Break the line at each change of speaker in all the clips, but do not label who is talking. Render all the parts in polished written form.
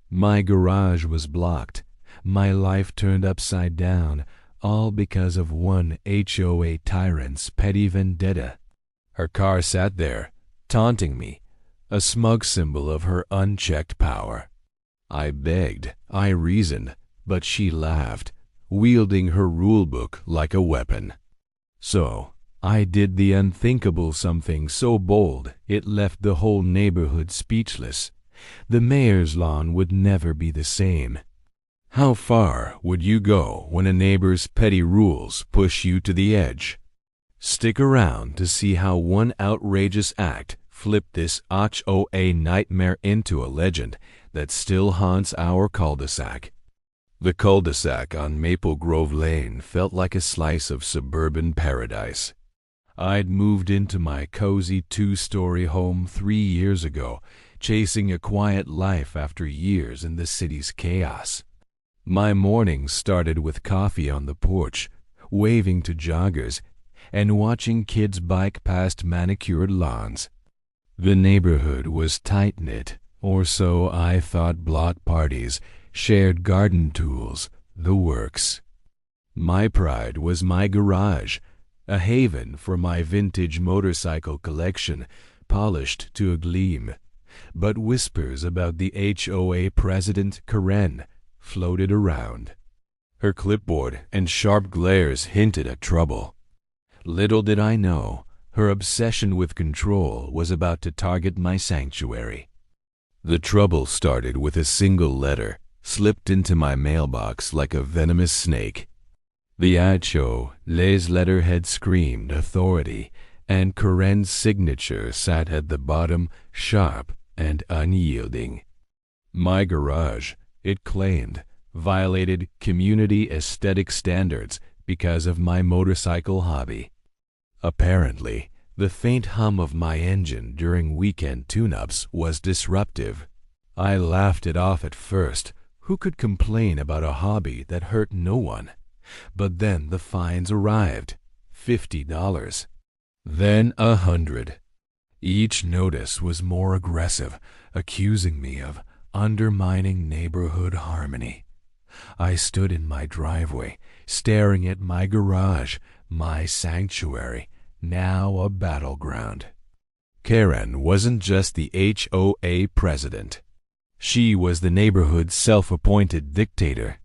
My garage was blocked, my life turned upside down, all because of one HOA tyrant's petty vendetta. Her car sat there, taunting me, a smug symbol of her unchecked power. I begged, I reasoned, but she laughed, wielding her rulebook like a weapon. So I did the unthinkable, something so bold it left the whole neighborhood speechless. The mayor's lawn would never be the same. How far would you go when a neighbor's petty rules push you to the edge? Stick around to see how one outrageous act flipped this HOA nightmare into a legend that still haunts our cul-de-sac. The cul-de-sac on Maple Grove Lane felt like a slice of suburban paradise. I'd moved into my cozy 2-story home 3 years ago, chasing a quiet life after years in the city's chaos. My mornings started with coffee on the porch, waving to joggers, and watching kids bike past manicured lawns. The neighborhood was tight-knit, or so I thought. Block parties, shared garden tools, the works. My pride was my garage, a haven for my vintage motorcycle collection, polished to a gleam. But whispers about the HOA president, Karen, floated around. Her clipboard and sharp glares hinted at trouble. Little did I know, her obsession with control was about to target my sanctuary. The trouble started with a single letter, slipped into my mailbox like a venomous snake. The HOA's letterhead screamed authority, and Karen's signature sat at the bottom, sharp and unyielding. My garage, it claimed, violated community aesthetic standards because of my motorcycle hobby. Apparently, the faint hum of my engine during weekend tune-ups was disruptive. I laughed it off at first. Who could complain about a hobby that hurt no one? But then the fines arrived. $50. Then $100. Each notice was more aggressive, accusing me of undermining neighborhood harmony. I stood in my driveway, staring at my garage, my sanctuary, now a battleground. Karen wasn't just the HOA president. She was the neighborhood's self-appointed dictator.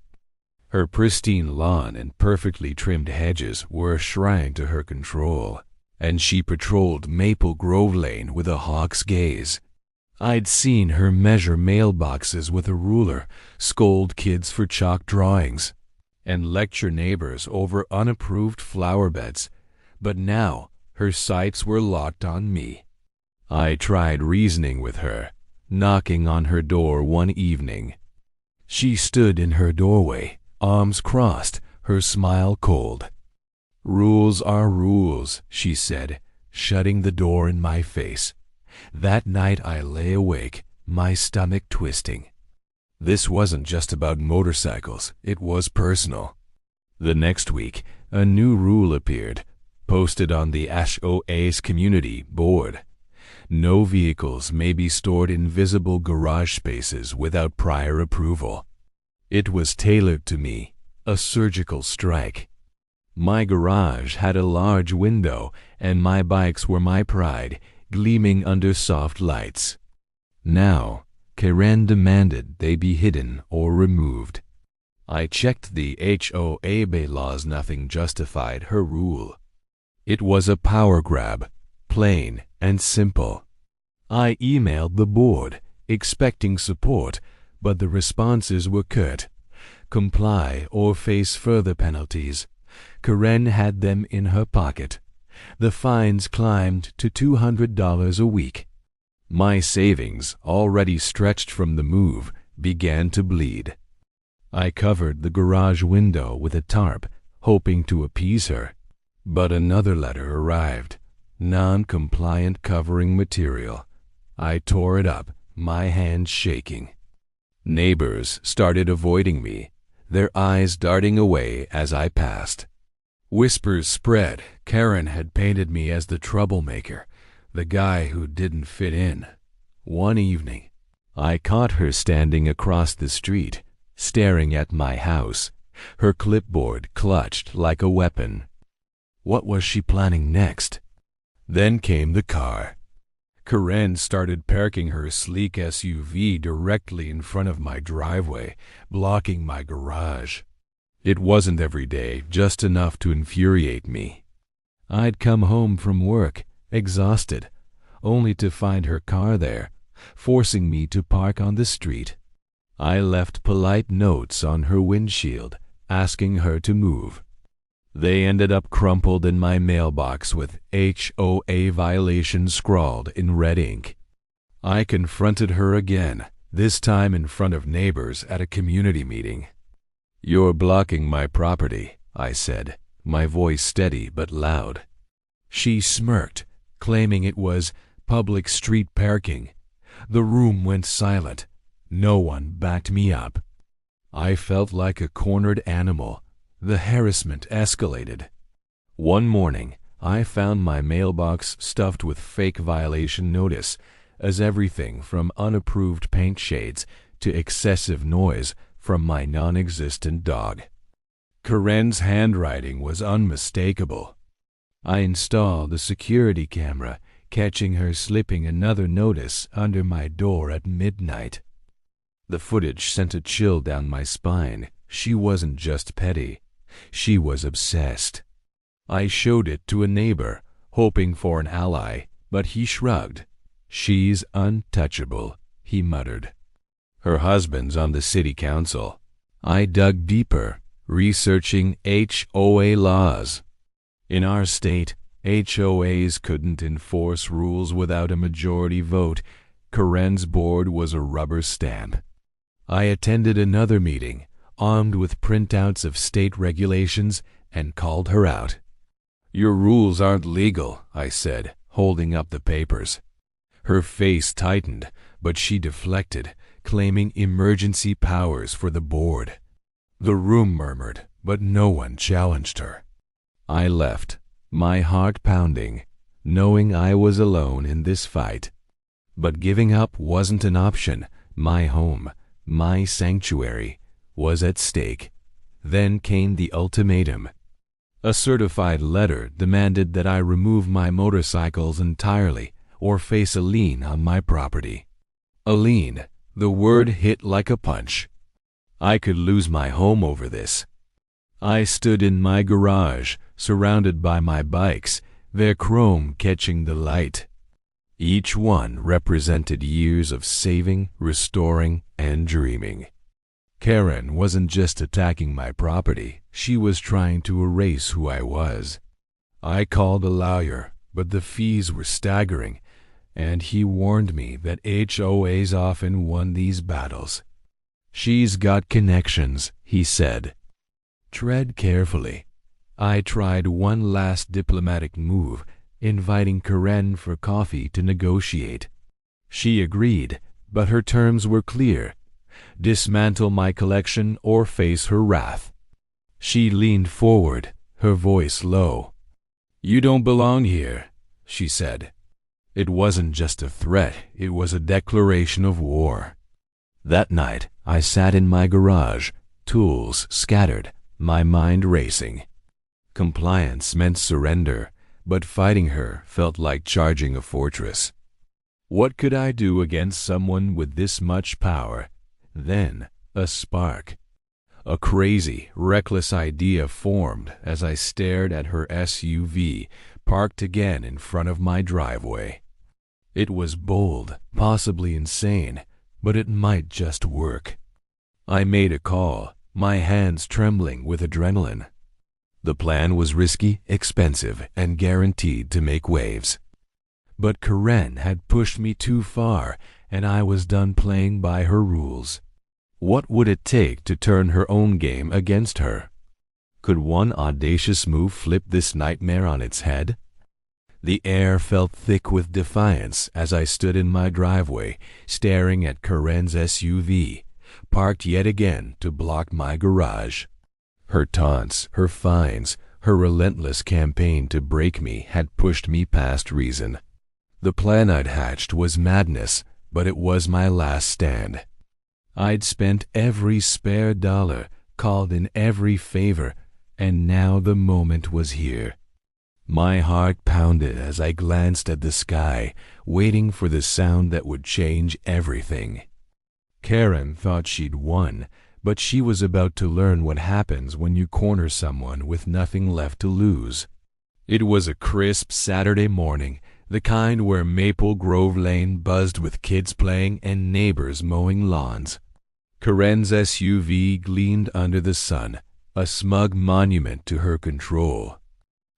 Her pristine lawn and perfectly trimmed hedges were a shrine to her control, and she patrolled Maple Grove Lane with a hawk's gaze. I'd seen her measure mailboxes with a ruler, scold kids for chalk drawings, and lecture neighbors over unapproved flower beds. But now her sights were locked on me. I tried reasoning with her, knocking on her door one evening. She stood in her doorway, arms crossed, her smile cold. "Rules are rules," she said, shutting the door in my face. That night I lay awake, my stomach twisting. This wasn't just about motorcycles, it was personal. The next week, a new rule appeared, posted on the HOA's community board. No vehicles may be stored in visible garage spaces without prior approval. It was tailored to me, a surgical strike. My garage had a large window, and my bikes were my pride, gleaming under soft lights. Now, Karen demanded they be hidden or removed. I checked the HOA bylaws. Nothing justified her rule. It was a power grab, plain and simple. I emailed the board, expecting support, but the responses were curt. Comply or face further penalties. Karen had them in her pocket. The fines climbed to $200 a week. My savings, already stretched from the move, began to bleed. I covered the garage window with a tarp, hoping to appease her. But another letter arrived, non-compliant covering material. I tore it up, my hands shaking. Neighbors started avoiding me, their eyes darting away as I passed. Whispers spread. Karen had painted me as the troublemaker, the guy who didn't fit in. One evening, I caught her standing across the street, staring at my house, her clipboard clutched like a weapon. What was she planning next? Then came the car. Karen started parking her sleek SUV directly in front of my driveway, blocking my garage. It wasn't every day, just enough to infuriate me. I'd come home from work, exhausted, only to find her car there, forcing me to park on the street. I left polite notes on her windshield, asking her to move. They ended up crumpled in my mailbox with HOA violation scrawled in red ink. I confronted her again, this time in front of neighbors at a community meeting. "You're blocking my property," I said, my voice steady but loud. She smirked, claiming it was public street parking. The room went silent. No one backed me up. I felt like a cornered animal. The harassment escalated. One morning, I found my mailbox stuffed with fake violation notice, as everything from unapproved paint shades to excessive noise from my non-existent dog. Karen's handwriting was unmistakable. I installed a security camera, catching her slipping another notice under my door at midnight. The footage sent a chill down my spine. She wasn't just petty. She was obsessed. I showed it to a neighbor, hoping for an ally, but he shrugged. "She's untouchable," he muttered. Her husband's on the city council. I dug deeper, researching HOA laws. In our state, HOAs couldn't enforce rules without a majority vote. Karen's board was a rubber stamp. I attended another meeting, armed with printouts of state regulations, and called her out. "Your rules aren't legal," I said, holding up the papers. Her face tightened, but she deflected, claiming emergency powers for the board. The room murmured, but no one challenged her. I left, my heart pounding, knowing I was alone in this fight. But giving up wasn't an option. My home, my sanctuary, was at stake. Then came the ultimatum. A certified letter demanded that I remove my motorcycles entirely or face a lien on my property. A lien, the word hit like a punch. I could lose my home over this. I stood in my garage, surrounded by my bikes, their chrome catching the light. Each one represented years of saving, restoring, and dreaming. Karen wasn't just attacking my property, she was trying to erase who I was. I called a lawyer, but the fees were staggering, and he warned me that HOAs often won these battles. "She's got connections," he said. "Tread carefully." I tried one last diplomatic move, inviting Karen for coffee to negotiate. She agreed, but her terms were clear: dismantle my collection or face her wrath. She leaned forward, her voice low. "You don't belong here," she said. It wasn't just a threat, it was a declaration of war. That night, I sat in my garage, tools scattered, my mind racing. Compliance meant surrender, but fighting her felt like charging a fortress. What could I do against someone with this much power? Then, a spark. A crazy, reckless idea formed as I stared at her SUV, parked again in front of my driveway. It was bold, possibly insane, but it might just work. I made a call, my hands trembling with adrenaline. The plan was risky, expensive, and guaranteed to make waves. But Karen had pushed me too far, and I was done playing by her rules. What would it take to turn her own game against her? Could one audacious move flip this nightmare on its head? The air felt thick with defiance as I stood in my driveway, staring at Karen's SUV, parked yet again to block my garage. Her taunts, her fines, her relentless campaign to break me had pushed me past reason. The plan I'd hatched was madness, but it was my last stand. I'd spent every spare dollar, called in every favor, and now the moment was here. My heart pounded as I glanced at the sky, waiting for the sound that would change everything. Karen thought she'd won, but she was about to learn what happens when you corner someone with nothing left to lose. It was a crisp Saturday morning, the kind where Maple Grove Lane buzzed with kids playing and neighbors mowing lawns. Karen's SUV gleamed under the sun, a smug monument to her control.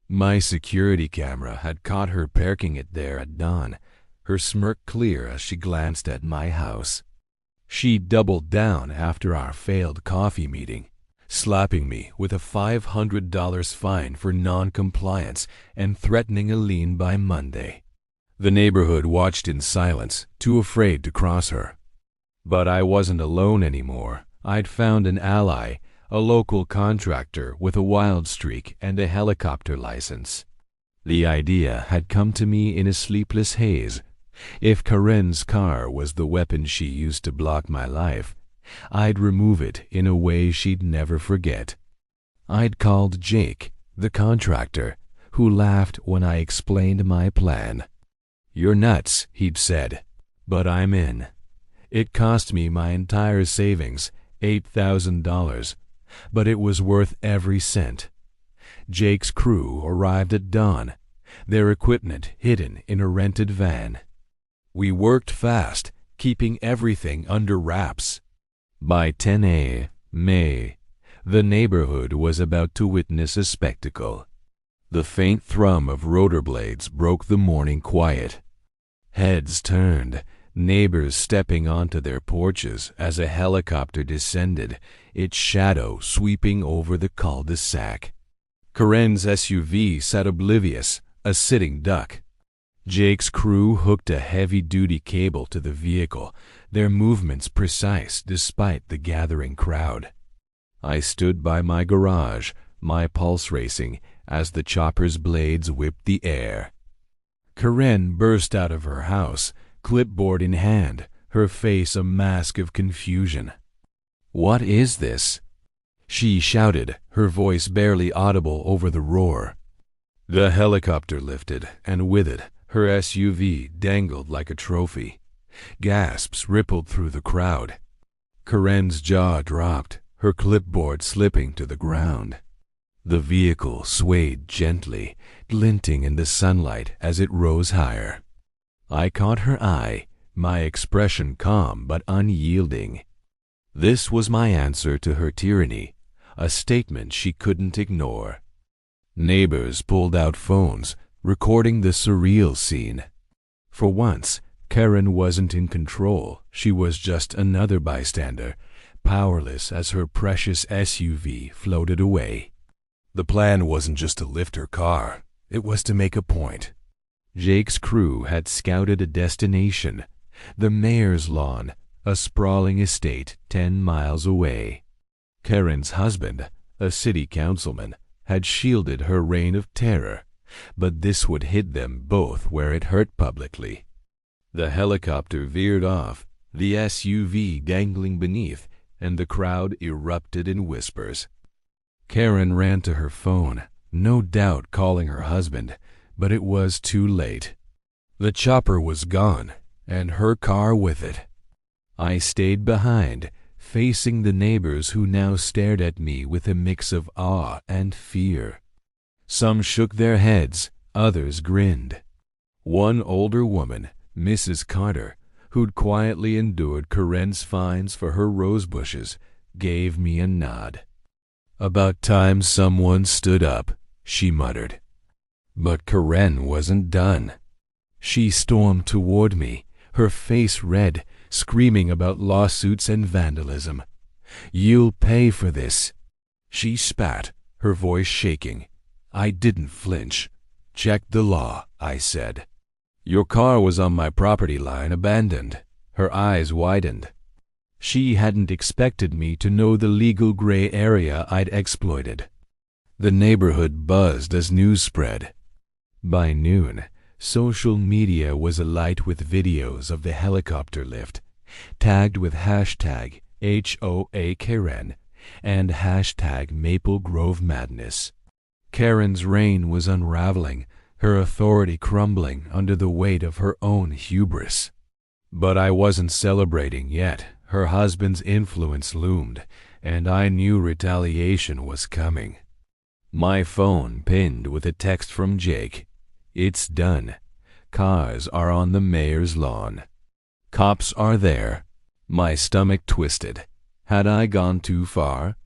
My security camera had caught her parking it there at dawn, her smirk clear as she glanced at my house. She doubled down after our failed coffee meeting, slapping me with a $500 fine for non-compliance and threatening a lien by Monday. The neighborhood watched in silence, too afraid to cross her. But I wasn't alone anymore. I'd found an ally, a local contractor with a wild streak and a helicopter license. The idea had come to me in a sleepless haze. If Karen's car was the weapon she used to block my life, I'd remove it in a way she'd never forget. I'd called Jake, the contractor, who laughed when I explained my plan. "You're nuts," he'd said, "but I'm in." It cost me my entire savings, $8,000, but it was worth every cent. Jake's crew arrived at dawn, their equipment hidden in a rented van. We worked fast, keeping everything under wraps. By 10 May, the neighborhood was about to witness a spectacle. The faint thrum of rotor blades broke the morning quiet. Heads turned, neighbors stepping onto their porches as a helicopter descended, its shadow sweeping over the cul-de-sac. Karen's SUV sat oblivious, a sitting duck. Jake's crew hooked a heavy-duty cable to the vehicle, their movements precise despite the gathering crowd. I stood by my garage, my pulse racing as the chopper's blades whipped the air. Karen burst out of her house, clipboard in hand, her face a mask of confusion. "What is this?" she shouted, her voice barely audible over the roar. The helicopter lifted, and with it, her SUV dangled like a trophy. Gasps rippled through the crowd. Karen's jaw dropped, her clipboard slipping to the ground. The vehicle swayed gently, glinting in the sunlight as it rose higher. I caught her eye, my expression calm but unyielding. This was my answer to her tyranny, a statement she couldn't ignore. Neighbors pulled out phones, recording the surreal scene. For once, Karen wasn't in control. She was just another bystander, powerless as her precious SUV floated away. The plan wasn't just to lift her car. It was to make a point. Jake's crew had scouted a destination, the mayor's lawn, a sprawling estate 10 miles away. Karen's husband, a city councilman, had shielded her reign of terror, but this would hit them both where it hurt publicly. The helicopter veered off, the SUV dangling beneath, and the crowd erupted in whispers. Karen ran to her phone, no doubt calling her husband, but it was too late. The chopper was gone, and her car with it. I stayed behind, facing the neighbors who now stared at me with a mix of awe and fear. Some shook their heads, others grinned. One older woman, Mrs. Carter, who'd quietly endured Karen's fines for her rose bushes, gave me a nod. "About time someone stood up," she muttered. But Karen wasn't done. She stormed toward me, her face red, screaming about lawsuits and vandalism. "You'll pay for this." She spat, her voice shaking. I didn't flinch. "Check the law," I said. "Your car was on my property line, abandoned." Her eyes widened. She hadn't expected me to know the legal gray area I'd exploited. The neighborhood buzzed as news spread. By noon, Social media was alight with videos of the helicopter lift, tagged with hashtag HOA Karen and hashtag Maple Grove Madness. Karen's reign was unraveling, her authority crumbling under the weight of her own hubris. But I wasn't celebrating yet. Her husband's influence loomed, and I knew retaliation was coming. My phone pinged with a text from Jake. "It's done. Cars are on the mayor's lawn. Cops are there." My stomach twisted. Had I gone too far?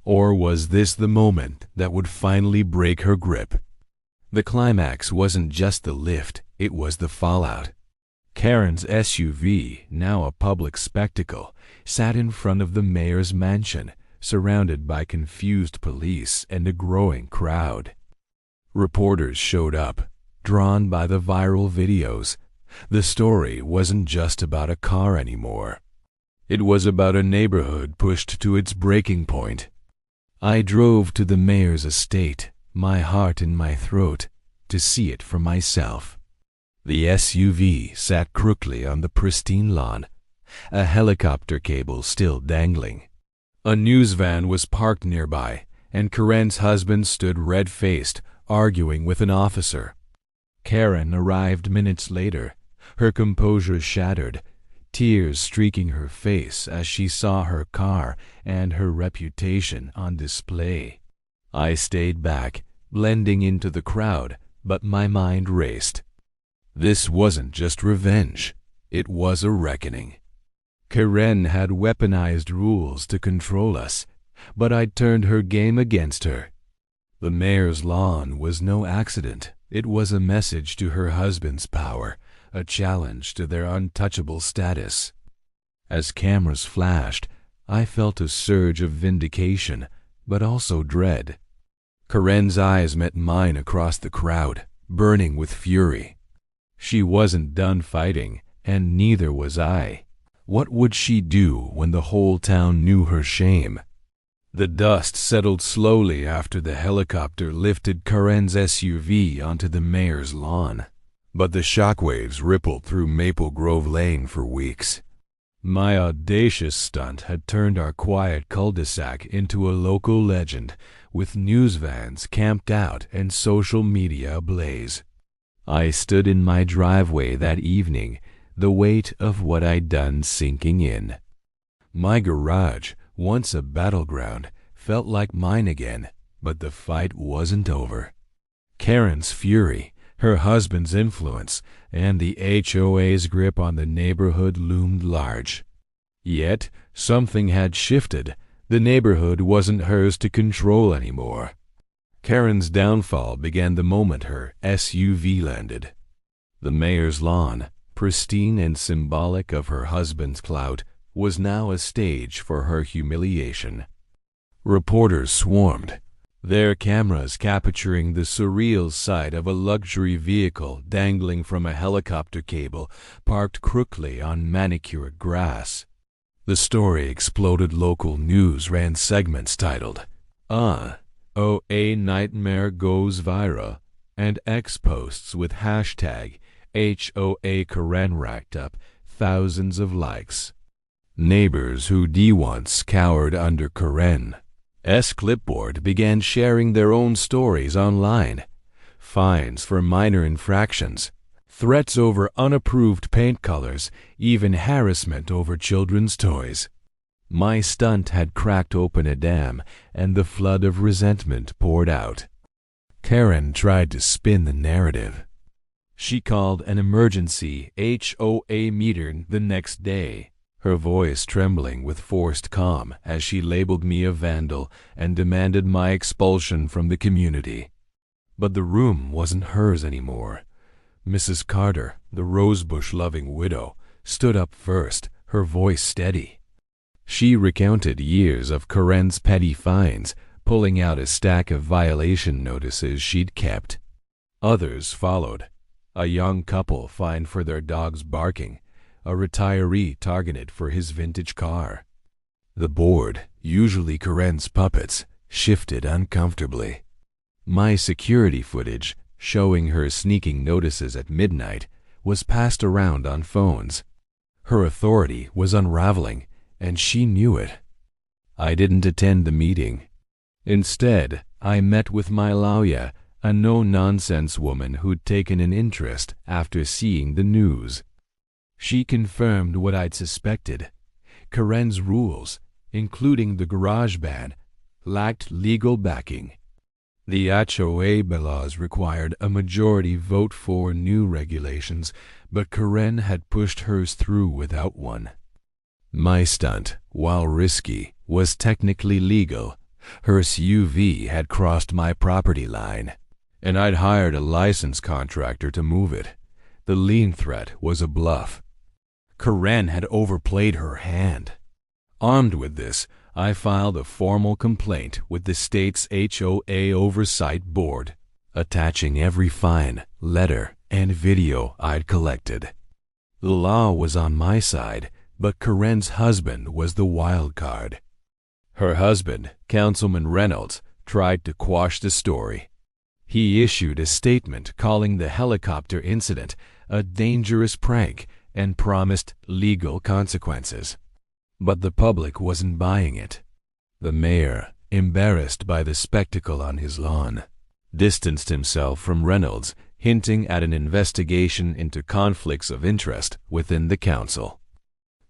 Or was this the moment that would finally break her grip? The climax wasn't just the lift, it was the fallout. Karen's SUV, now a public spectacle, sat in front of the mayor's mansion, surrounded by confused police and a growing crowd. Reporters showed up, drawn by the viral videos. The story wasn't just about a car anymore. It was about a neighborhood pushed to its breaking point. I drove to the mayor's estate, my heart in my throat, to see it for myself. The SUV sat crookedly on the pristine lawn, a helicopter cable still dangling. A news van was parked nearby, and Karen's husband stood red-faced, arguing with an officer. Karen arrived minutes later, her composure shattered, tears streaking her face as she saw her car and her reputation on display. I stayed back, blending into the crowd, but my mind raced. This wasn't just revenge, it was a reckoning. Karen had weaponized rules to control us, but I'd turned her game against her. The mayor's lawn was no accident. It was a message to her husband's power, a challenge to their untouchable status. As cameras flashed, I felt a surge of vindication, but also dread. Karen's eyes met mine across the crowd, burning with fury. She wasn't done fighting, and neither was I. What would she do when the whole town knew her shame? The dust settled slowly after the helicopter lifted Karen's SUV onto the mayor's lawn, but the shockwaves rippled through Maple Grove Lane for weeks. My audacious stunt had turned our quiet cul-de-sac into a local legend, with news vans camped out and social media ablaze. I stood in my driveway that evening, the weight of what I'd done sinking in. My garage, once a battleground, felt like mine again, but the fight wasn't over. Karen's fury, her husband's influence, and the HOA's grip on the neighborhood loomed large. Yet, something had shifted. The neighborhood wasn't hers to control anymore. Karen's downfall began the moment her SUV landed. The mayor's lawn, pristine and symbolic of her husband's clout, was now a stage for her humiliation. Reporters swarmed, their cameras capturing the surreal sight of a luxury vehicle dangling from a helicopter cable parked crookedly on manicured grass. The story exploded. Local news ran segments titled, "OA Nightmare Goes Viral," and X posts with hashtag HOA Karen racked up thousands of likes. Neighbors who once cowered under Karen's clipboard began sharing their own stories online. Fines for minor infractions, threats over unapproved paint colors, even harassment over children's toys. My stunt had cracked open a dam, and the flood of resentment poured out. Karen tried to spin the narrative. She called an emergency HOA meeting the next day, her voice trembling with forced calm as she labeled me a vandal and demanded my expulsion from the community. But the room wasn't hers anymore. Mrs. Carter, the rosebush-loving widow, stood up first, her voice steady. She recounted years of Karen's petty fines, pulling out a stack of violation notices she'd kept. Others followed. A young couple fined for their dog's barking, a retiree targeted for his vintage car. The board, usually Karen's puppets, shifted uncomfortably. My security footage, showing her sneaking notices at midnight, was passed around on phones. Her authority was unraveling, and she knew it. I didn't attend the meeting. Instead, I met with my lawyer, a no-nonsense woman who'd taken an interest after seeing the news. She confirmed what I'd suspected. Karen's rules, including the garage ban, lacked legal backing. The HOA bylaws required a majority vote for new regulations, but Karen had pushed hers through without one. My stunt, while risky, was technically legal. Her SUV had crossed my property line, and I'd hired a licensed contractor to move it. The lien threat was a bluff. Karen had overplayed her hand. Armed with this, I filed a formal complaint with the state's HOA Oversight Board, attaching every fine, letter, and video I'd collected. The law was on my side, but Karen's husband was the wild card. Her husband, Councilman Reynolds, tried to quash the story. He issued a statement calling the helicopter incident a dangerous prank and promised legal consequences. But the public wasn't buying it. The mayor, embarrassed by the spectacle on his lawn, distanced himself from Reynolds, hinting at an investigation into conflicts of interest within the council.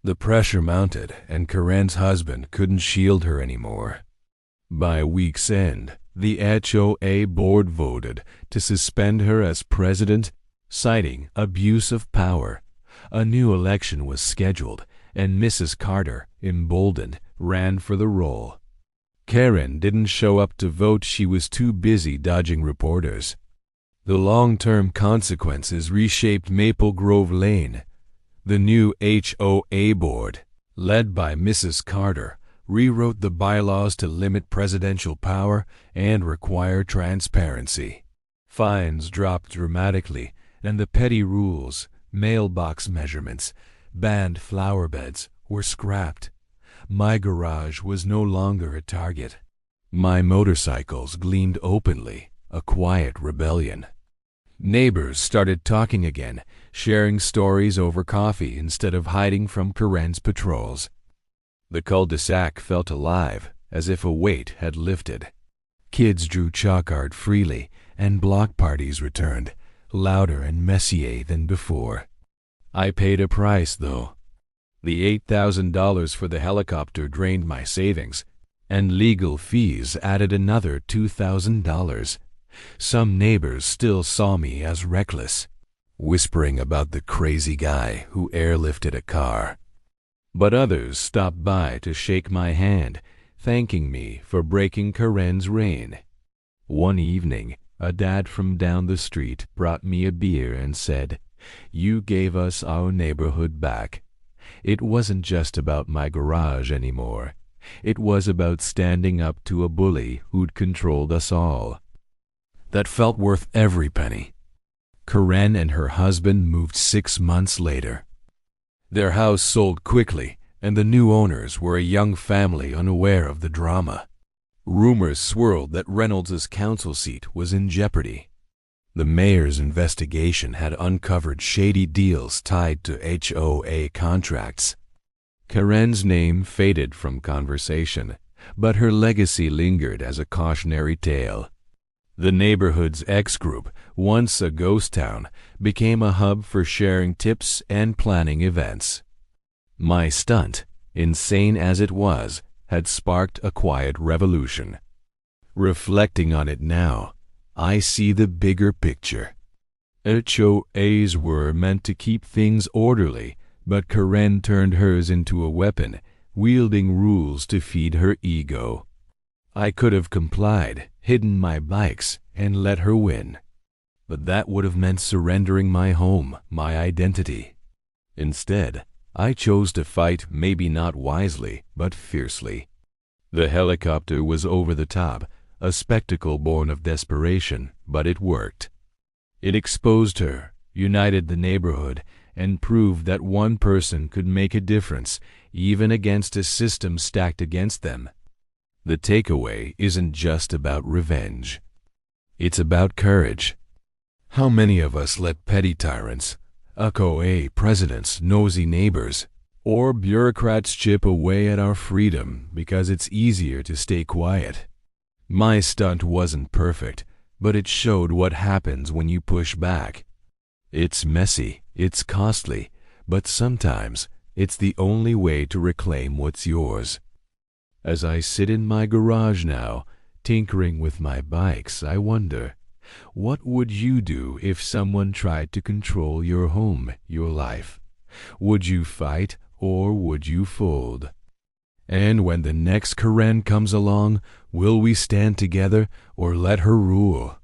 The pressure mounted, and Karen's husband couldn't shield her anymore. By week's end, the HOA board voted to suspend her as president, citing abuse of power. A new election was scheduled, and Mrs. Carter, emboldened, ran for the role. Karen didn't show up to vote. She was too busy dodging reporters. The long-term consequences reshaped Maple Grove Lane. The new HOA board, led by Mrs. Carter, rewrote the bylaws to limit presidential power and require transparency. Fines dropped dramatically, and the petty rules, mailbox measurements, banned flower beds, were scrapped. My garage was no longer a target. My motorcycles gleamed openly, a quiet rebellion. Neighbors started talking again, sharing stories over coffee instead of hiding from Karen's patrols. The cul-de-sac felt alive, as if a weight had lifted. Kids drew chalk art freely, and block parties returned, louder and messier than before. I paid a price, though. The $8,000 for the helicopter drained my savings, and legal fees added another $2,000. Some neighbors still saw me as reckless, whispering about the crazy guy who airlifted a car. But others stopped by to shake my hand, thanking me for breaking Karen's reign. One evening, a dad from down the street brought me a beer and said, "You gave us our neighborhood back." It wasn't just about my garage anymore. It was about standing up to a bully who'd controlled us all. That felt worth every penny. Karen and her husband moved 6 months later. Their house sold quickly, and the new owners were a young family unaware of the drama. Rumors swirled that Reynolds' council seat was in jeopardy. The mayor's investigation had uncovered shady deals tied to HOA contracts. Karen's name faded from conversation, but her legacy lingered as a cautionary tale. The neighborhood's X group, once a ghost town, became a hub for sharing tips and planning events. My stunt, insane as it was, had sparked a quiet revolution. Reflecting on it now, I see the bigger picture. HOAs were meant to keep things orderly, but Karen turned hers into a weapon, wielding rules to feed her ego. I could have complied, hidden my bikes, and let her win. But that would have meant surrendering my home, my identity. Instead, I chose to fight, maybe not wisely, but fiercely. The helicopter was over the top, a spectacle born of desperation, but it worked. It exposed her, united the neighborhood, and proved that one person could make a difference, even against a system stacked against them. The takeaway isn't just about revenge. It's about courage. How many of us let petty tyrants, HOA presidents, nosy neighbors, or bureaucrats chip away at our freedom because it's easier to stay quiet? My stunt wasn't perfect, but it showed what happens when you push back. It's messy, it's costly, but sometimes it's the only way to reclaim what's yours. As I sit in my garage now, tinkering with my bikes, I wonder, what would you do if someone tried to control your home, your life? Would you fight or would you fold? And when the next Karen comes along, will we stand together or let her rule?